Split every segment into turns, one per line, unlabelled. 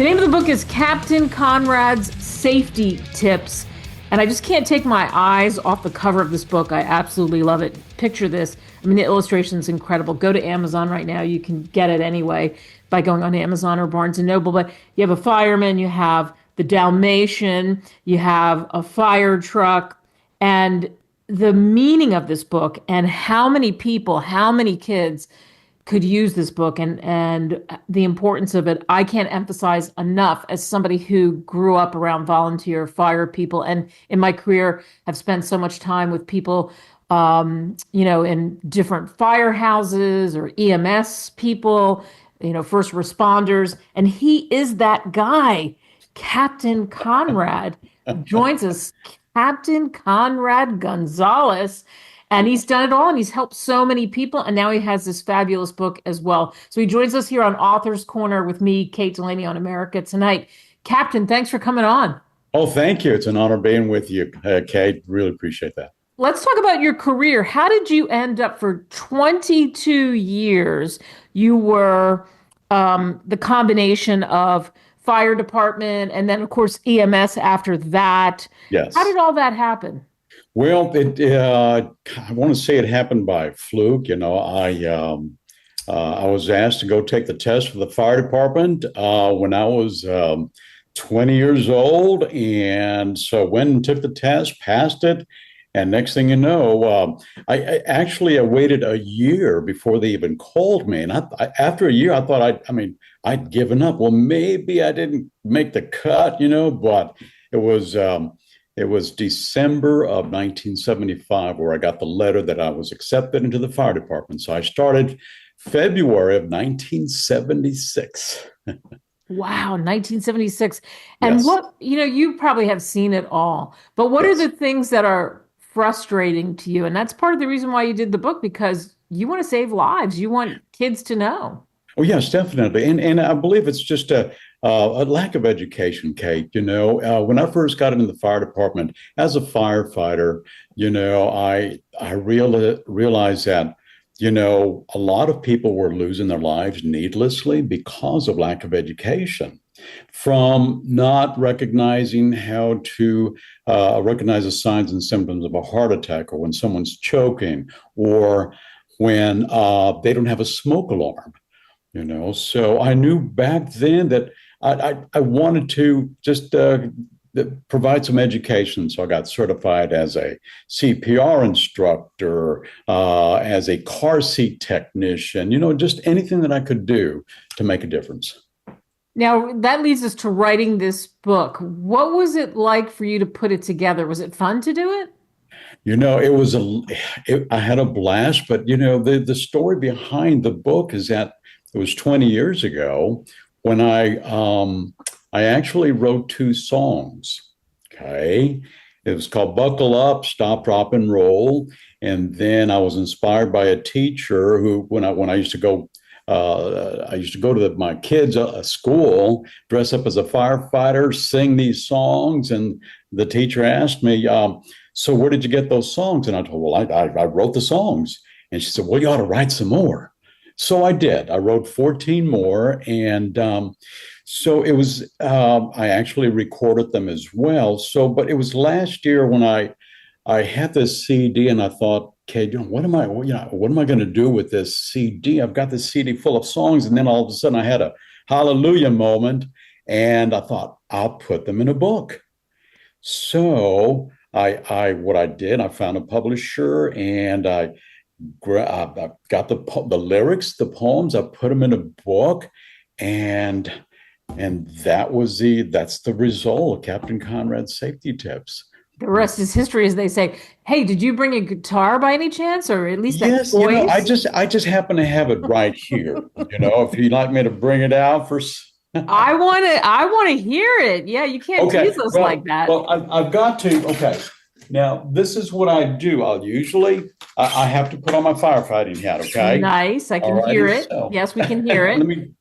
name of the book is Captain Conrad's Safety Tips. And I just can't take my eyes off the cover of this book. I absolutely love it. Picture this. I mean, the illustration is incredible. Go to Amazon right now. You can get it anyway by going on Amazon or Barnes & Noble. But you have a fireman, you have the Dalmatian, you have a fire truck. And the meaning of this book and how many people, how many kids could use this book and the importance of it, I can't emphasize enough as somebody who grew up around volunteer fire people and in my career have spent so much time with people, in different firehouses or EMS people, first responders. And he is that guy. Captain Conrad joins us, Captain Conrad Gonzales. And he's done it all, and he's helped so many people, and now he has this fabulous book as well. So he joins us here on Author's Corner with me, Kate Delaney, on America Tonight. Captain, thanks for coming on.
Oh, thank you. It's an honor being with you, Kate. Really appreciate that.
Let's talk about your career. How did you end up for 22 years? You were the combination of fire department and then, of course, EMS after that.
Yes.
How did all that happen?
Well, I want to say it happened by fluke. I was asked to go take the test for the fire department when I was 20 years old. And so went and took the test, passed it. And next thing you know, I waited a year before they even called me. And after a year, I thought I'd given up. Well, maybe I didn't make the cut, but it was December of 1975 where I got the letter that I was accepted into the fire department. So I started February of 1976.
Wow, 1976. And
Yes.
you probably have seen it all, but what
Yes.
are the things that are frustrating to you? And that's part of the reason why you did the book, because you want to save lives. You want kids to know.
Oh, yes, definitely. And I believe it's just a lack of education, Kate. When I first got into the fire department as a firefighter, I realized that, a lot of people were losing their lives needlessly because of lack of education, from not recognizing how to recognize the signs and symptoms of a heart attack, or when someone's choking, or when they don't have a smoke alarm. So I knew back then that I wanted to just provide some education. So I got certified as a CPR instructor, as a car seat technician, just anything that I could do to make a difference.
Now, that leads us to writing this book. What was it like for you to put it together? Was it fun to do it?
I had a blast, but the story behind the book is that it was 20 years ago when I actually wrote 2 songs. Okay. It was called Buckle Up, Stop, Drop, and Roll. And then I was inspired by a teacher who, when I used to go, to my kids' school, dress up as a firefighter, sing these songs. And the teacher asked me, so where did you get those songs? And I told her, well, I wrote the songs. And she said, well, you ought to write some more. So I did. I wrote 14 more. And so it was, I actually recorded them as well. But it was last year when I had this CD and I thought, okay, what am I going to do with this CD? I've got this CD full of songs. And then all of a sudden I had a hallelujah moment. And I thought, I'll put them in a book. So what I did, I found a publisher and I got the lyrics, the poems, I put them in a book, and that's the result, Captain Conrad's Safety Tips.
The rest is history, as they say. Hey, did you bring a guitar by any chance, or at least
yes,
that voice?
I just happen to have it right here. If you'd like me to bring it out for.
I want to hear it. Yeah, you can't tease us like that.
Well, I've got to. Okay. Now, this is what I do. I have to put on my firefighting hat, okay?
Nice. I can hear it. So. Yes, we can hear it.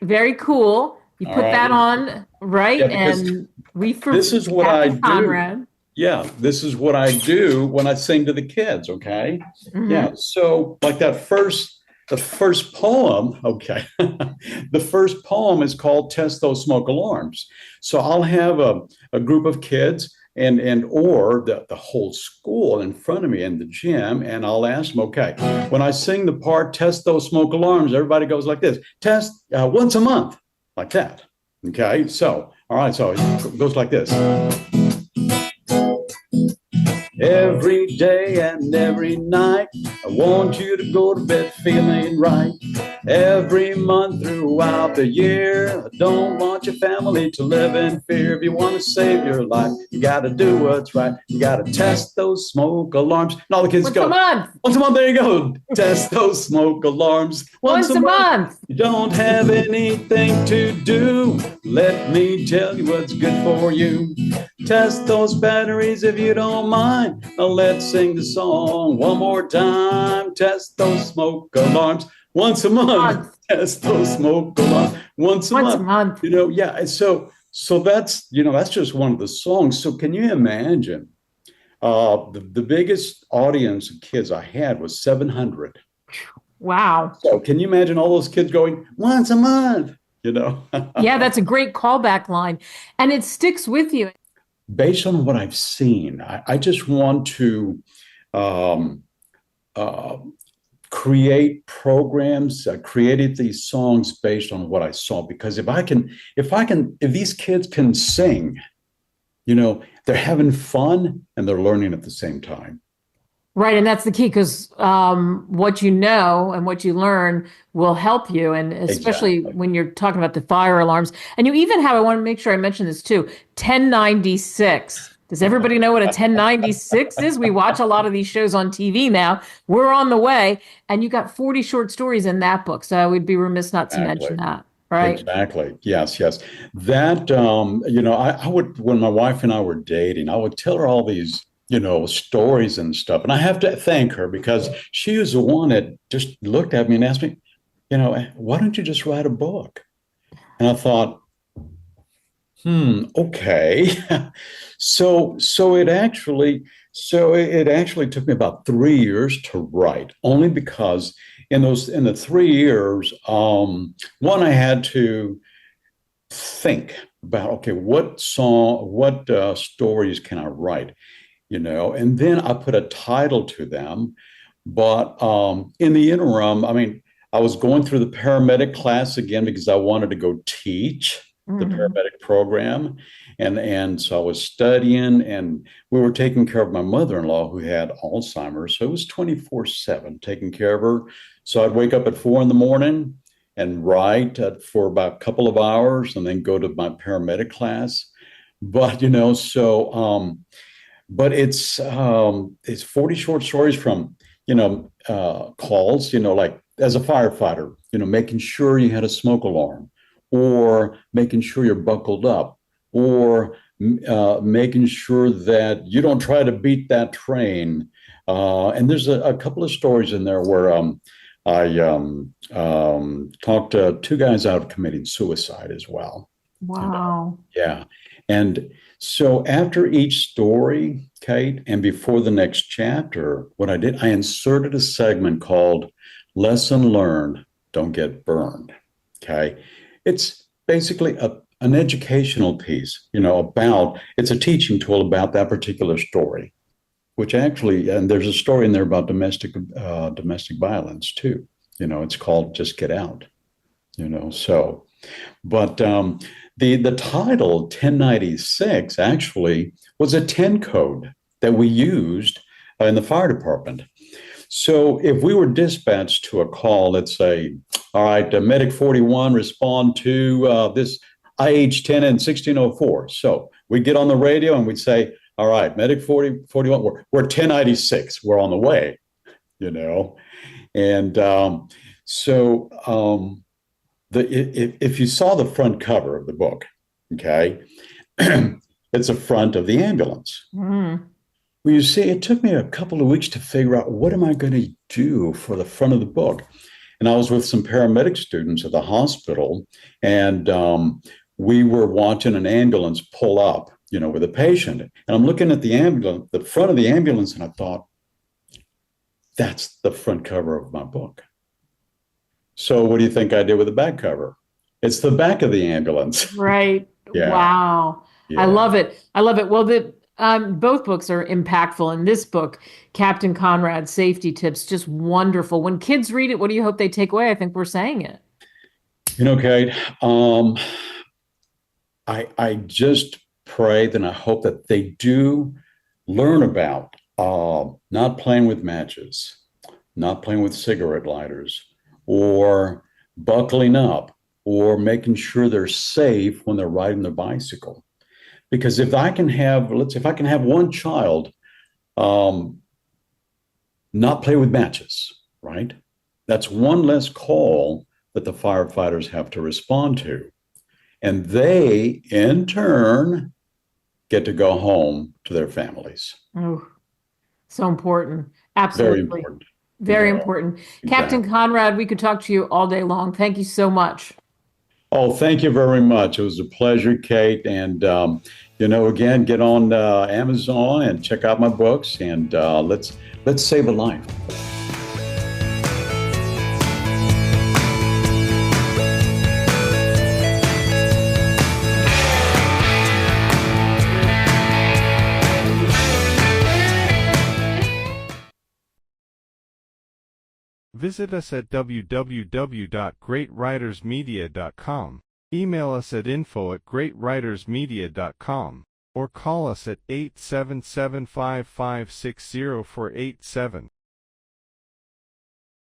Very cool. You put that on, right?
Yeah,
and
this is what I do.
Conrad.
Yeah, this is what I do when I sing to the kids, okay? Mm-hmm. Yeah, so like that first the first poem, okay, the first poem is called Test Those Smoke Alarms. So I'll have a group of kids and or the whole school in front of me in the gym, and I'll ask them, okay, when I sing the part, test those smoke alarms, everybody goes like this, test once a month, like that. Okay, so, all right, so it goes like this. Every day and every night, I want you to go to bed feeling right. Every month throughout the year, I don't want your family to live in fear. If you want to save your life, you got to do what's right. You got to test those smoke alarms. And all the kids go,
once a month.
Once a month, there you go. Test those smoke alarms.
Once a month.
You don't have anything to do. Let me tell you what's good for you. Test those batteries if you don't mind. Now let's sing the song one more time. Test those smoke alarms once a month. Test those smoke alarms once a month. You know, yeah. And so that's, you know, that's just one of the songs. So can you imagine? The biggest audience of kids I had was 700.
Wow.
So can you imagine all those kids going once a month? You know?
Yeah, that's a great callback line, and it sticks with you.
Based on what I've seen, I just want to create programs, created these songs based on what I saw. Because if these kids can sing, you know, they're having fun and they're learning at the same time.
Right. And that's the key, because what you know and what you learn will help you. And especially when you're talking about the fire alarms. And you even have, I want to make sure I mention this too, 1096. Does everybody know what a 1096 is? We watch a lot of these shows on TV now. We're on the way. And you got 40 short stories in that book. So I would be remiss not to mention that. Right.
Exactly. Yes. That, you know, I would, when my wife and I were dating, I would tell her all these, you know, stories and stuff. And I have to thank her, because she was the one that just looked at me and asked me, you know, why don't you just write a book? And I thought, okay. So it actually took me about 3 years to write, only because in the 3 years, one, I had to think about, okay, what stories can I write? You know, and then I put a title to them. But in the interim, I mean, I was going through the paramedic class again because I wanted to go teach the paramedic program. And so I was studying, and we were taking care of my mother-in-law who had Alzheimer's. So it was 24/7 taking care of her. So I'd wake up at 4 a.m. and write for about a couple of hours and then go to my paramedic class. But, you know, but it's 40 short stories from, you know, calls, you know, like as a firefighter, you know, making sure you had a smoke alarm, or making sure you're buckled up, or making sure that you don't try to beat that train. And there's a couple of stories in there where I talked to two guys out of committing suicide as well.
Wow.
Yeah. And so after each story, Kate, and before the next chapter, what I did, I inserted a segment called Lesson Learned, Don't Get Burned. Okay. It's basically an educational piece, you know, it's a teaching tool about that particular story, which actually, and there's a story in there about domestic violence too. You know, it's called Just Get Out, you know, so, but the title 1096 actually was a 10 code that we used in the fire department. So if we were dispatched to a call, let's say, all right, Medic 41, respond to this IH 10 and 1604. So we'd get on the radio and we'd say, all right, Medic 41, we're 1096, we're on the way, you know. And if you saw the front cover of the book, okay, it's the front of the ambulance. Well, you see, it took me a couple of weeks to figure out, what am I going to do for the front of the book? And I was with some paramedic students at the hospital, and we were watching an ambulance pull up, you know, with a patient. And I'm looking at the front of the ambulance, and I thought, that's the front cover of my book. So what do you think I did with the back cover? It's the back of the ambulance.
Right.
Yeah,
Wow. I
yeah.
love it. I love it. Well, the both books are impactful. In this book, Captain Conrad's Safety Tips, just wonderful. When kids read it, what do you hope they take away? I think we're saying it.
Kate, I just pray and I hope that they do learn about not playing with matches, not playing with cigarette lighters, or buckling up, or making sure they're safe when they're riding their bicycle. Because if I can have, let's say, if I can have one child um, not play with matches, right? That's one less call that the firefighters have to respond to. And they, in turn, get to go home to their families.
Oh, so important.
Very
Absolutely.
important.
Very
Yeah,
important. Captain
exactly.
Conrad, we could talk to you all day long. Thank you so much.
Oh, thank you very much. It was a pleasure, Kate. And, again, get on Amazon and check out my books, and let's save a life.
Visit us at www.greatwritersmedia.com. Email us at info@greatwritersmedia.com or call us at 877-556-0487.